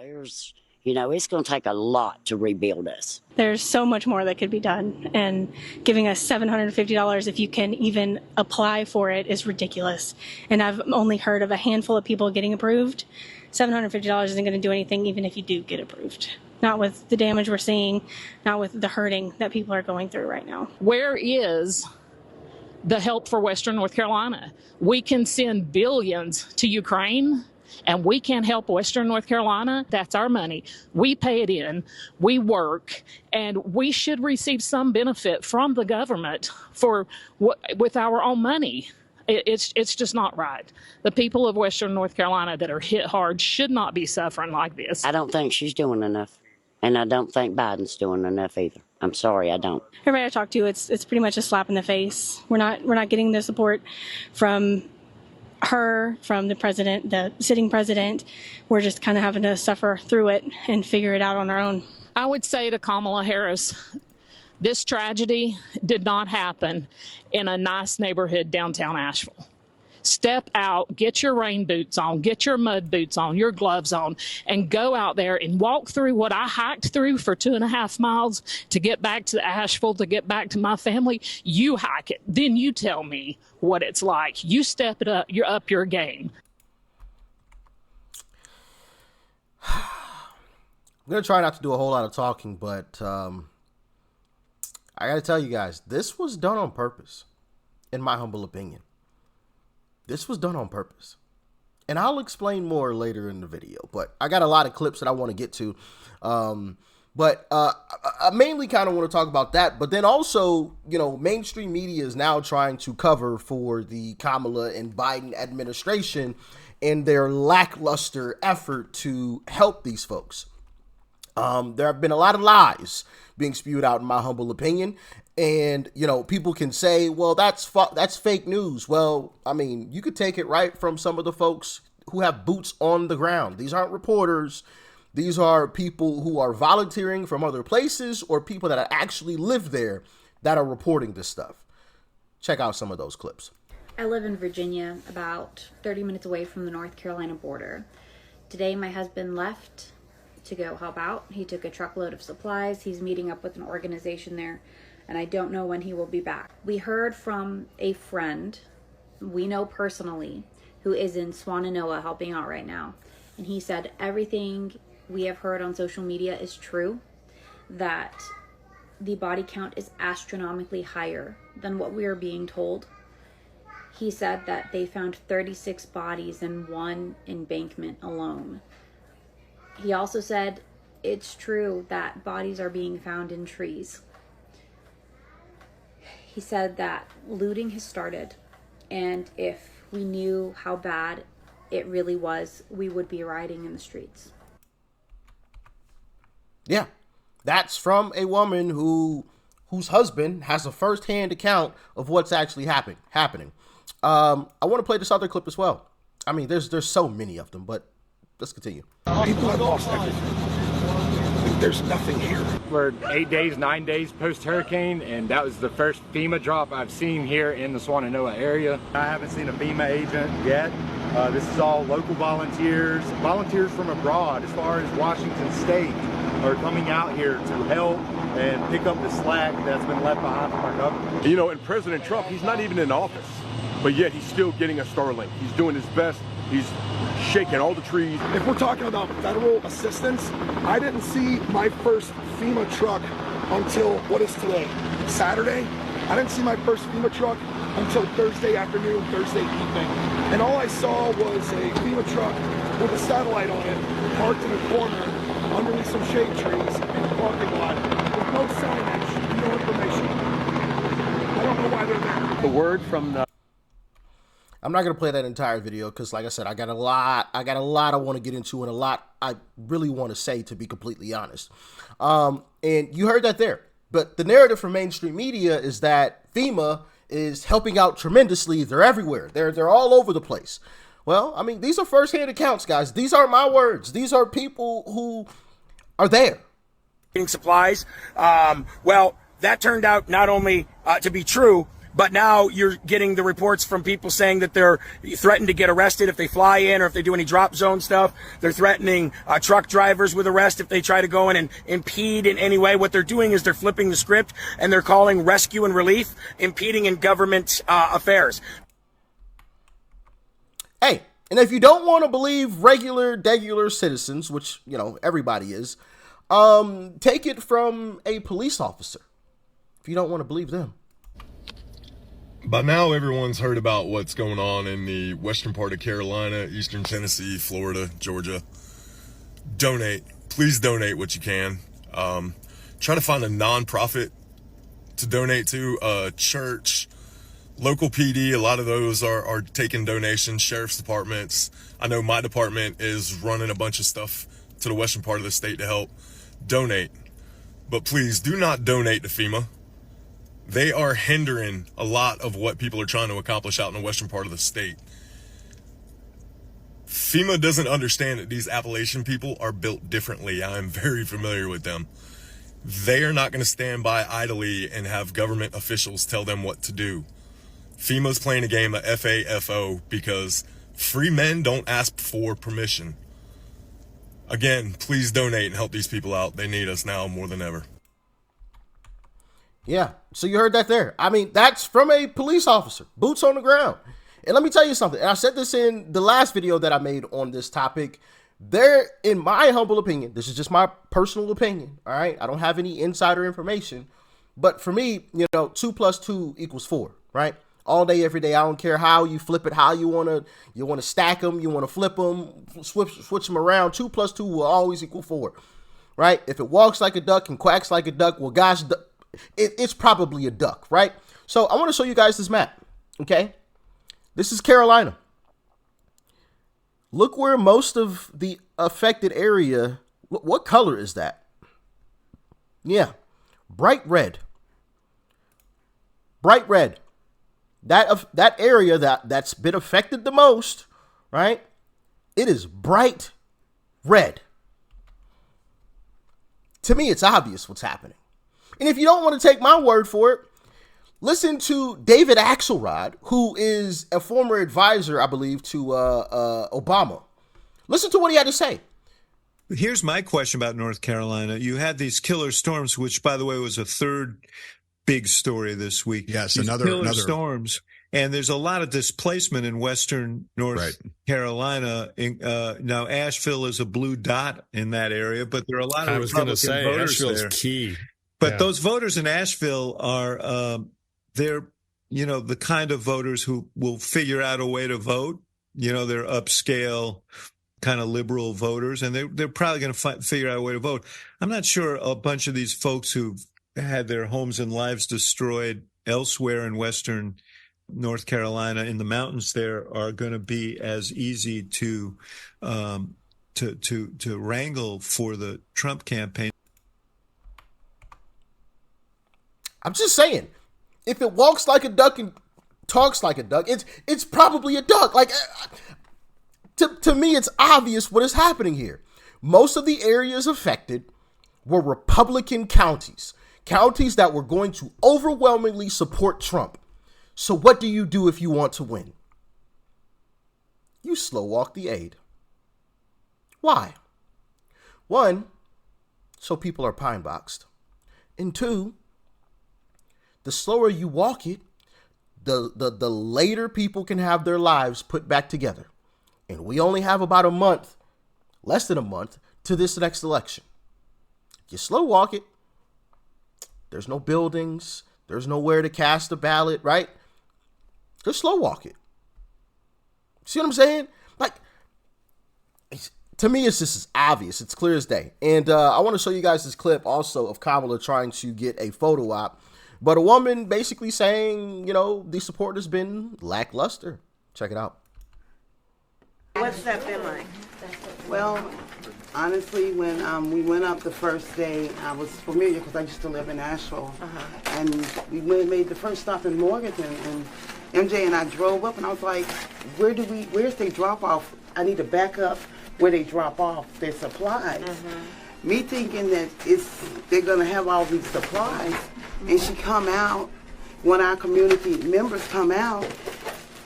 It's going to take a lot to rebuild us. There's so much more that could be done, and giving us $750 if you can even apply for it is ridiculous. And I've only heard of a handful of people getting approved. $750 isn't going to do anything even if you do get approved. Not with the damage we're seeing, not with the hurting that people are going through right now. Where is the help for Western North Carolina? We can send billions to Ukraine, and we can't help Western North Carolina. That's our money. We pay it in, we work, and we should receive some benefit from the government with our own money. It's just not right. The people of Western North Carolina that are hit hard should not be suffering like this. I don't think she's doing enough, and I don't think Biden's doing enough either. I'm sorry, I don't. Everybody I talk to, it's pretty much a slap in the face. We're not getting the support from her, from the president, the sitting president. We're just kind of having to suffer through it and figure it out on our own. I would say to Kamala Harris, this tragedy did not happen in a nice neighborhood downtown Asheville. Step out, get your rain boots on, get your mud boots on, your gloves on, and go out there and walk through what I hiked through for 2.5 miles to get back to Asheville, to get back to my family. You hike it. Then you tell me what it's like. You step it up. You're up your game. I'm going to try not to do a whole lot of talking, but I got to tell you guys, this was done on purpose, in my humble opinion. This was done on purpose. And I'll explain more later in the video, but I got a lot of clips that I want to get to. But I mainly kind of want to talk about that. But then also, mainstream media is now trying to cover for the Kamala and Biden administration and their lackluster effort to help these folks. There have been a lot of lies being spewed out, in my humble opinion. And, people can say, well, that's fake news. Well, I mean, you could take it right from some of the folks who have boots on the ground. These aren't reporters. These are people who are volunteering from other places or people that actually live there that are reporting this stuff. Check out some of those clips. I live in Virginia, about 30 minutes away from the North Carolina border. Today, my husband left to go help out. He took a truckload of supplies. He's meeting up with an organization there, and I don't know when he will be back. We heard from a friend we know personally who is in Swannanoa helping out right now, and he said everything we have heard on social media is true, that the body count is astronomically higher than what we are being told. He said that they found 36 bodies in one embankment alone. He also said it's true that bodies are being found in trees. He said that looting has started, and if we knew how bad it really was, we would be rioting in the streets. Yeah, that's from a woman whose husband has a first-hand account of what's actually happening. I want to play this other clip as well. I mean, there's so many of them, but let's continue. People have lost everything. There's nothing here. We're 9 days post-hurricane, and that was the first FEMA drop I've seen here in the Swannanoa area. I haven't seen a FEMA agent yet. This is all local volunteers from abroad, as far as Washington State, are coming out here to help and pick up the slack that's been left behind from our government. And President Trump, he's not even in office, but yet he's still getting a Starlink. He's doing his best. He's shaking all the trees. If we're talking about federal assistance, I didn't see my first FEMA truck until, what is today, Saturday? I didn't see my first FEMA truck until Thursday afternoon, Thursday evening. And all I saw was a FEMA truck with a satellite on it, parked in a corner underneath some shade trees in the parking lot with no signage, no information. I don't know why they're there. The word from the I'm not going to play that entire video because, like I said, I got a lot I want to get into and a lot I really want to say, to be completely honest. And you heard that there. But the narrative from mainstream media is that FEMA is helping out tremendously. They're everywhere. They're all over the place. Well, I mean, these are firsthand accounts, guys. These aren't my words. These are people who are there. Supplies. Well, that turned out not only to be true, But now you're getting the reports from people saying that they're threatened to get arrested if they fly in or if they do any drop zone stuff. They're threatening truck drivers with arrest if they try to go in and impede in any way. What they're doing is they're flipping the script and they're calling rescue and relief impeding in government affairs. Hey, and if you don't want to believe regular citizens, which, you know, everybody is, take it from a police officer if you don't want to believe them. By now, everyone's heard about what's going on in the western part of Carolina, eastern Tennessee, Florida, Georgia. Donate. Please donate what you can. Try to find a nonprofit to donate to, a church, local PD. A lot of those are taking donations, sheriff's departments. I know my department is running a bunch of stuff to the western part of the state to help. Donate. But please do not donate to FEMA. They are hindering a lot of what people are trying to accomplish out in the western part of the state. FEMA doesn't understand that these Appalachian people are built differently. I am very familiar with them. They are not going to stand by idly and have government officials tell them what to do. FEMA's playing a game of FAFO because free men don't ask for permission. Again, please donate and help these people out. They need us now more than ever. Yeah, so you heard that there. I mean, that's from a police officer, boots on the ground. And let me tell you something, and I said this in the last video that I made on this topic. There, in my humble opinion, this is just my personal opinion, all right? I don't have any insider information. But for me, you know, 2 + 2 = 4, right? All day, every day. I don't care how you flip it, how you want to stack them, you want to flip them, switch them around. 2 + 2 will always equal 4, right? If it walks like a duck and quacks like a duck, well, gosh, it's probably a duck, right? So I want to show you guys this map, okay? This is Carolina. Look where most of the affected area, what color is that? Yeah, bright red. Bright red. That area that's been affected the most, right? It is bright red. To me, it's obvious what's happening. And if you don't want to take my word for it, listen to David Axelrod, who is a former advisor, I believe, to Obama. Listen to what he had to say. Here's my question about North Carolina. You had these killer storms, which, by the way, was a third big story this week. Yes, these another storms. And there's a lot of displacement in western North Carolina. Now, Asheville is a blue dot in that area, but there are a lot of Republican voters Asheville's there. key. But those voters in Asheville are, they're, you know, the kind of voters who will figure out a way to vote. You know, they're upscale, kind of liberal voters, and they're probably going to figure out a way to vote. I'm not sure a bunch of these folks who've had their homes and lives destroyed elsewhere in western North Carolina in the mountains there are going to be as easy to wrangle for the Trump campaign. I'm just saying, if it walks like a duck and talks like a duck, it's probably a duck. Like, to me, it's obvious what is happening here. Most of the areas affected were Republican counties that were going to overwhelmingly support Trump. So what do you do if you want to win? You slow walk the aid. Why? 1, so people are pine boxed. And 2, the slower you walk it, the later people can have their lives put back together. And we only have about a month, less than a month, to this next election. You slow walk it. There's no buildings. There's nowhere to cast a ballot, right? Just slow walk it. See what I'm saying? Like, to me, it's just as obvious. It's clear as day. And I want to show you guys this clip also of Kamala trying to get a photo op. But a woman basically saying, you know, the support has been lackluster. Check it out. What's that been like? Well, honestly, when we went up the first day, I was familiar because I used to live in Asheville. And we made the first stop in Morganton, and MJ and I drove up, and I was like, where's they drop off? I need to back up where they drop off their supplies. Me thinking that they're gonna have all these supplies, and she come out, one of our community members come out,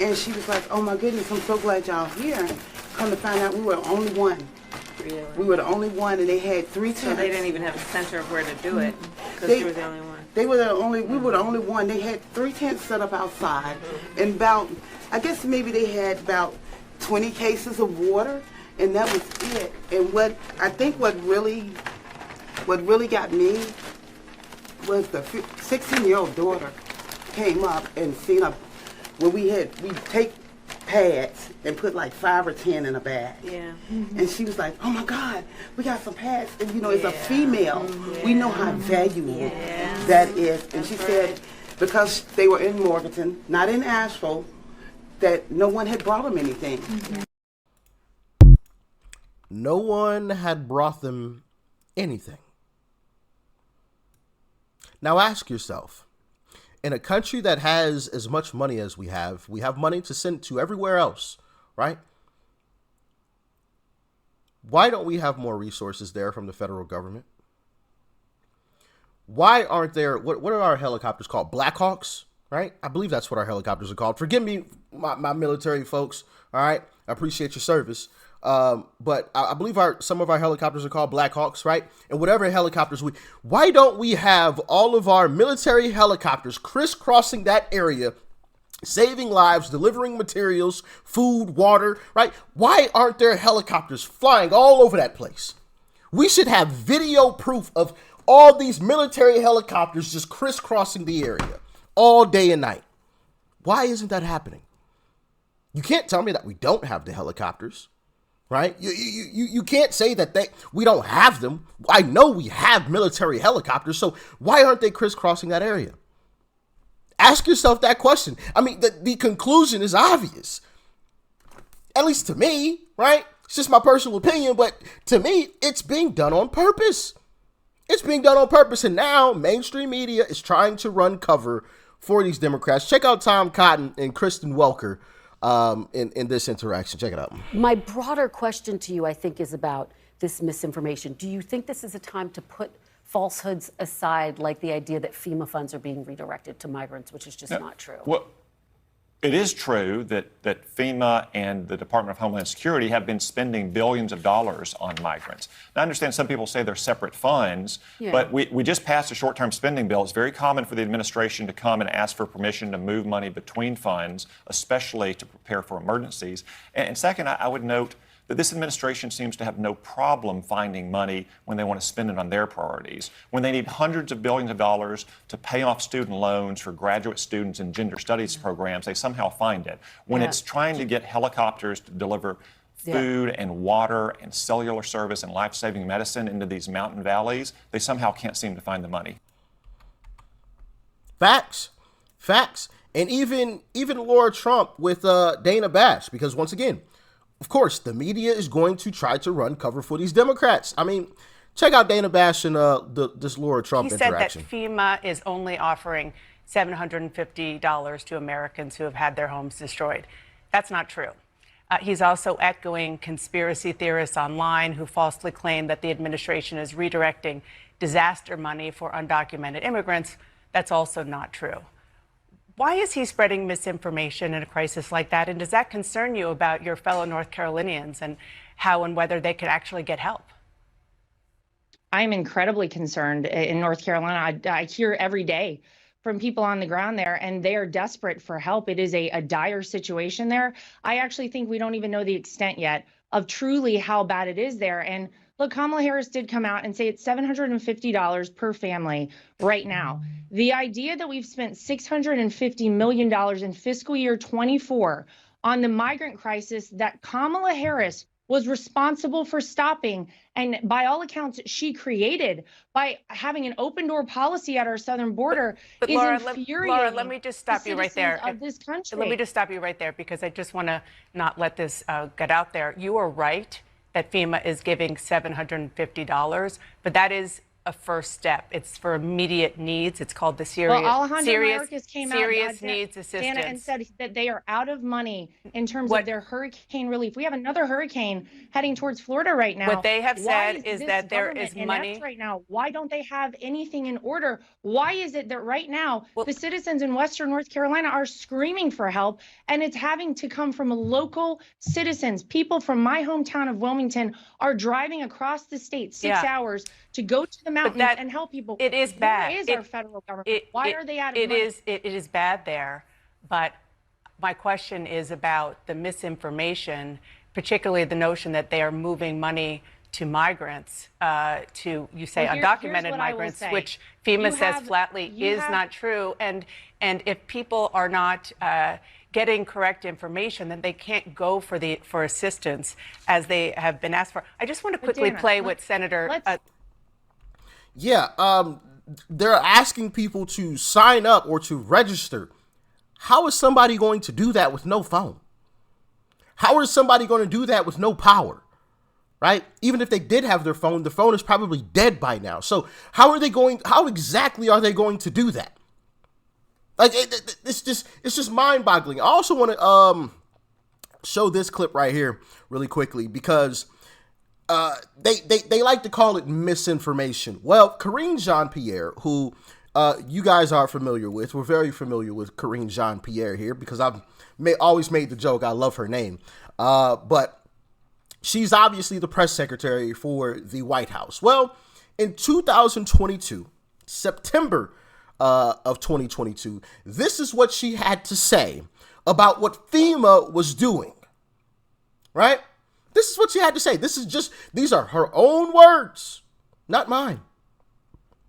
and she was like, "Oh my goodness, I'm so glad y'all here." Come to find out, we were the only one. Really? We were the only one, and they had 3 tents. So they didn't even have a center of where to do it, because you were the only one. We were the only one. They had 3 tents set up outside, and I guess maybe they had about 20 cases of water, and that was it. And what really got me was the 16-year-old daughter came up and seen we take pads and put like 5 or 10 in a bag. Yeah. And she was like, "Oh my God, we got some pads." And as a female, we know how valuable that is. And she said, because they were in Morganton, not in Asheville, that no one had brought them anything. No one had brought them anything. Now ask yourself, in a country that has as much money as we have money to send to everywhere else, right? Why don't we have more resources there from the federal government? Why aren't there, what are our helicopters called? Blackhawks, right? I believe that's what our helicopters are called. Forgive me, my military folks, all right? I appreciate your service. But I believe some of our helicopters are called Blackhawks, right? And whatever helicopters why don't we have all of our military helicopters crisscrossing that area, saving lives, delivering materials, food, water, right? Why aren't there helicopters flying all over that place? We should have video proof of all these military helicopters just crisscrossing the area all day and night. Why isn't that happening? You can't tell me that we don't have the helicopters. Right? You can't say that we don't have them. I know we have military helicopters, so why aren't they crisscrossing that area? Ask yourself that question. I mean, the conclusion is obvious. At least to me, right? It's just my personal opinion, but to me, it's being done on purpose. It's being done on purpose, and now mainstream media is trying to run cover for these Democrats. Check out Tom Cotton and Kristen Welker in this interaction. Check it out. My broader question to you, I think, is about this misinformation. Do you think this is a time to put falsehoods aside, like the idea that FEMA funds are being redirected to migrants, which is just not true? Well, it is true that FEMA and the Department of Homeland Security have been spending billions of dollars on migrants. Now, I understand some people say they're separate funds, but we just passed a short-term spending bill. It's very common for the administration to come and ask for permission to move money between funds, especially to prepare for emergencies. And second, I would note that this administration seems to have no problem finding money when they want to spend it on their priorities. When they need hundreds of billions of dollars to pay off student loans for graduate students in gender studies programs, they somehow find it. When it's trying to get helicopters to deliver food and water and cellular service and life-saving medicine into these mountain valleys, they somehow can't seem to find the money. Facts. And even Laura Trump with Dana Bash, because once again, of course, the media is going to try to run cover for these Democrats. I mean, check out Dana Bash and this Laura Trump interaction. He said that FEMA is only offering $750 to Americans who have had their homes destroyed. That's not true. He's also echoing conspiracy theorists online who falsely claim that the administration is redirecting disaster money for undocumented immigrants. That's also not true. Why is he spreading misinformation in a crisis like that? And does that concern you about your fellow North Carolinians and how and whether they could actually get help? I'm incredibly concerned in North Carolina. I hear every day from people on the ground there, and they are desperate for help. It is a dire situation there. I actually think we don't even know the extent yet of truly how bad it is there. And look, Kamala Harris did come out and say it's $750 per family right now. The idea that we've spent $650 million in fiscal year 24 on the migrant crisis that Kamala Harris was responsible for stopping, and by all accounts, she created by having an open door policy at our southern border, but is Laura, infuriating. Laura, let me just stop you right there. Of this country. Let me just stop you right there, because I just want to not let this get out there. You are right that FEMA is giving $750, but that is a first step. It's for immediate needs. It's called the serious Alejandro Mayorkas came serious out, needs assistance. Dana, and said that they are out of money in terms of their hurricane relief. We have another hurricane heading towards Florida right now. What they have said is this that there government is inept money right now. Why don't they have anything in order? Why is it that right now the citizens in Western North Carolina are screaming for help, and it's having to come from local citizens? People from my hometown of Wilmington are driving across the state 6 hours to go to the mountains and help people. It is bad. Where is our federal government? Why are they out of money? It is bad there, but my question is about the misinformation, particularly the notion that they are moving money to migrants, to, you say, undocumented migrants, which FEMA says flatly is not true. And if people are not getting correct information, then they can't go for assistance as they have been asked for. I just want to quickly play what Senator. They're asking people to sign up or to register. How is somebody going to do that with no phone? How is somebody going to do that with no power? Right? Even if they did have their phone, the phone is probably dead by now. So how exactly are they going to do that? Like, it's just mind-boggling. I also want to show this clip right here really quickly because they like to call it misinformation. Well, Karine Jean-Pierre, who you guys are familiar with, we're very familiar with Karine Jean-Pierre here because I've always made the joke, I love her name. But she's obviously the press secretary for the White House. Well, in 2022, September of 2022, this is what she had to say about what FEMA was doing, right? This is what she had to say. These are her own words, not mine.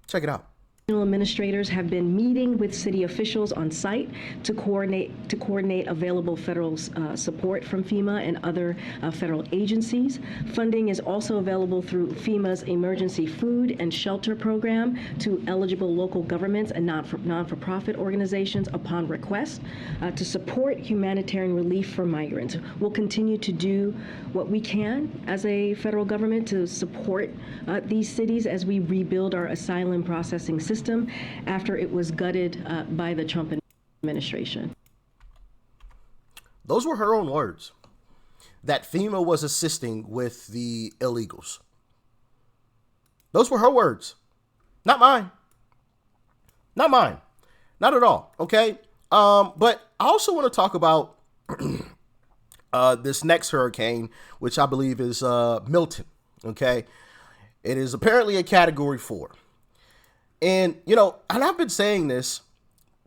Check it out. Administrators have been meeting with city officials on site to coordinate available federal support from FEMA and other federal agencies. Funding is also available through FEMA's Emergency Food and Shelter Program to eligible local governments and non-for-profit organizations upon request to support humanitarian relief for migrants. We'll continue to do what we can as a federal government to support these cities as we rebuild our asylum processing system after it was gutted by the Trump administration. Those were her own words, that FEMA was assisting with the illegals. Those were her words, not mine. Not mine. Not at all, okay? But I also want to talk about this next hurricane, which I believe is Milton, okay? It is apparently a Category 4. And, and I've been saying this,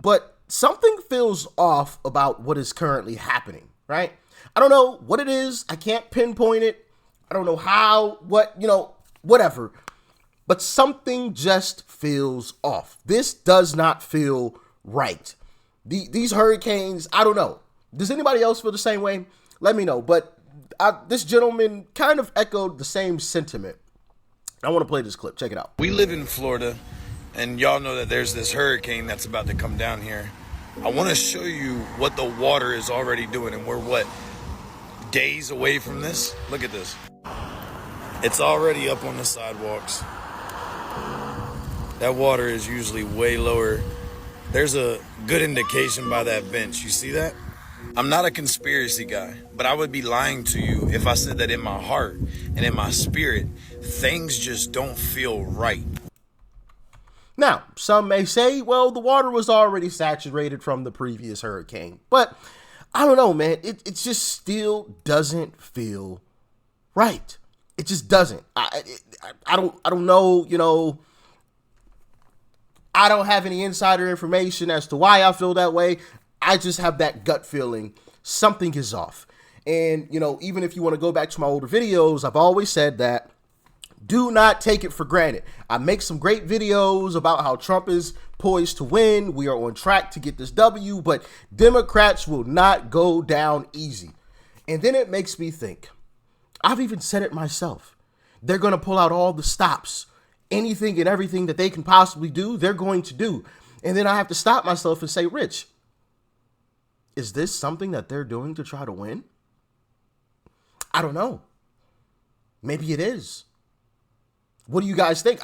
but something feels off about what is currently happening, right? I don't know what it is. I can't pinpoint it. I don't know how, whatever. But something just feels off. This does not feel right. These hurricanes, I don't know. Does anybody else feel the same way? Let me know. But this gentleman kind of echoed the same sentiment. I want to play this clip. Check it out. We live in Florida. And y'all know that there's this hurricane that's about to come down here. I want to show you what the water is already doing. And we're, days away from this? Look at this. It's already up on the sidewalks. That water is usually way lower. There's a good indication by that bench. You see that? I'm not a conspiracy guy, but I would be lying to you if I said that in my heart and in my spirit, things just don't feel right. Now, some may say, well, the water was already saturated from the previous hurricane. But I don't know, man. It just still doesn't feel right. It just doesn't. I don't know, I don't have any insider information as to why I feel that way. I just have that gut feeling something is off. And, even if you want to go back to my older videos, I've always said that do not take it for granted. I make some great videos about how Trump is poised to win. We are on track to get this W, but Democrats will not go down easy. And then it makes me think, I've even said it myself. They're going to pull out all the stops. Anything and everything that they can possibly do, they're going to do. And then I have to stop myself and say, Rich, is this something that they're doing to try to win? I don't know. Maybe it is. What do you guys think?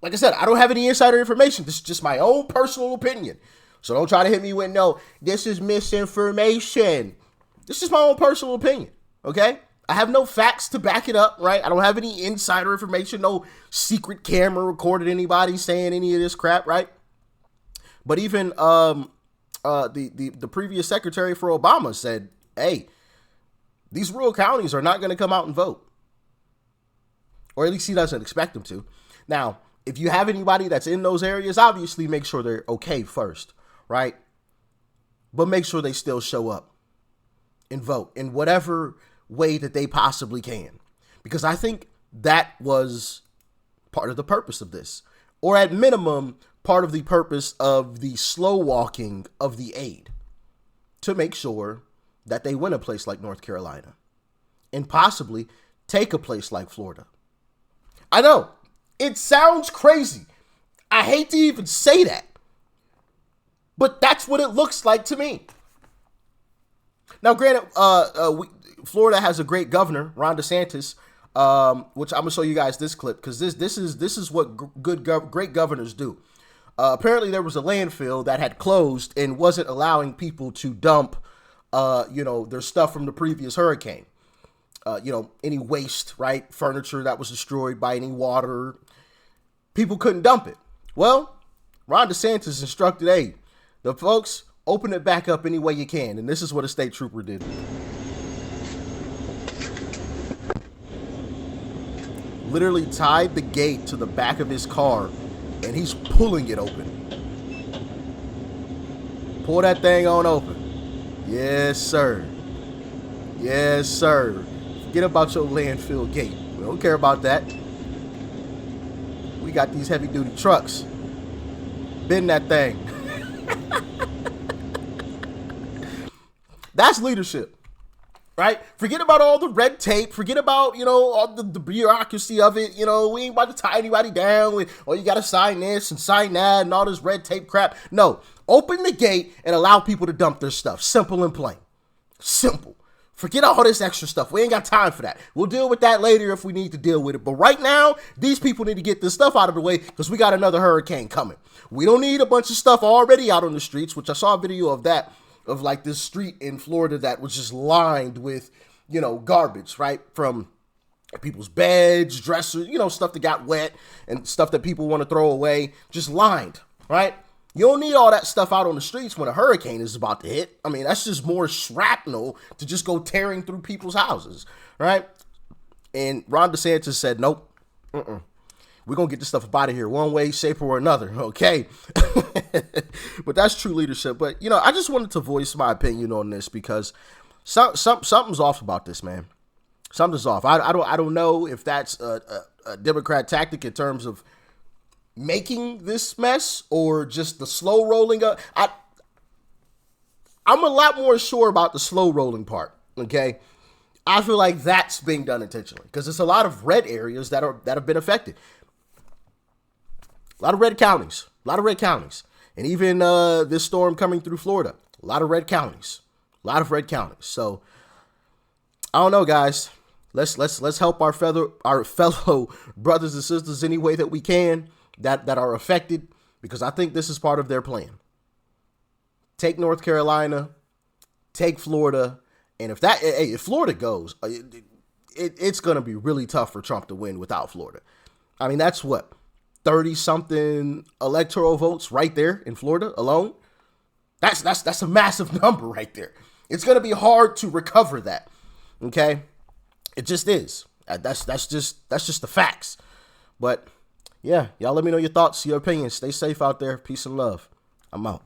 Like I said, I don't have any insider information. This is just my own personal opinion. So don't try to hit me with, no, this is misinformation. This is my own personal opinion, okay? I have no facts to back it up, right? I don't have any insider information, no secret camera recorded anybody saying any of this crap, right? But even the previous secretary for Obama said, hey, these rural counties are not going to come out and vote. Or at least he doesn't expect them to. Now, if you have anybody that's in those areas, obviously make sure they're okay first, right? But make sure they still show up and vote in whatever way that they possibly can. Because I think that was part of the purpose of this. Or at minimum, part of the purpose of the slow walking of the aid. To make sure that they win a place like North Carolina. And possibly take a place like Florida. I know. It sounds crazy. I hate to even say that. But that's what it looks like to me. Now, granted, Florida has a great governor, Ron DeSantis, which I'm going to show you guys this clip because this is what great governors do. Apparently, there was a landfill that had closed and wasn't allowing people to dump, their stuff from the previous hurricane. Any waste, right? Furniture that was destroyed by any water. People couldn't dump it. Well, Ron DeSantis instructed, hey, the folks, open it back up any way you can. And this is what a state trooper did. Literally tied the gate to the back of his car and he's pulling it open. Pull that thing on open. Yes, sir. Yes, sir. Forget about your landfill gate. We don't care about that. We got these heavy duty trucks. Bend that thing. That's leadership, right? Forget about all the red tape. Forget about, all the bureaucracy of it. We ain't about to tie anybody down with, oh, you got to sign this and sign that and all this red tape crap. No, open the gate and allow people to dump their stuff. Simple and plain. Simple. Forget all this extra stuff. We ain't got time for that. We'll deal with that later if we need to deal with it. But right now, these people need to get this stuff out of the way because we got another hurricane coming. We don't need a bunch of stuff already out on the streets, which I saw a video of that, of like this street in Florida that was just lined with, garbage, right? From people's beds, dressers, stuff that got wet and stuff that people want to throw away, just lined, right? You don't need all that stuff out on the streets when a hurricane is about to hit. I mean, that's just more shrapnel to just go tearing through people's houses, right? And Ron DeSantis said, nope, we're going to get this stuff up out of here one way, shape, or another, okay? But that's true leadership. But, I just wanted to voice my opinion on this because something's off about this, man. Something's off. I don't know if that's a Democrat tactic in terms of making this mess or just the slow rolling up. I'm a lot more sure about the slow rolling part, okay? I feel like that's being done intentionally because it's a lot of red areas that have been affected. A lot of red counties. And even this storm coming through Florida, a lot of red counties. So I don't know, guys. Let's help our fellow brothers and sisters any way that we can that are affected, because I think this is part of their plan. Take North Carolina, take Florida, and if Florida goes, it's going to be really tough for Trump to win without Florida. I mean, that's what, 30-something electoral votes right there in Florida alone? That's a massive number right there. It's going to be hard to recover that, okay? It just is. That's just the facts. But yeah, y'all let me know your thoughts, your opinions. Stay safe out there. Peace and love. I'm out.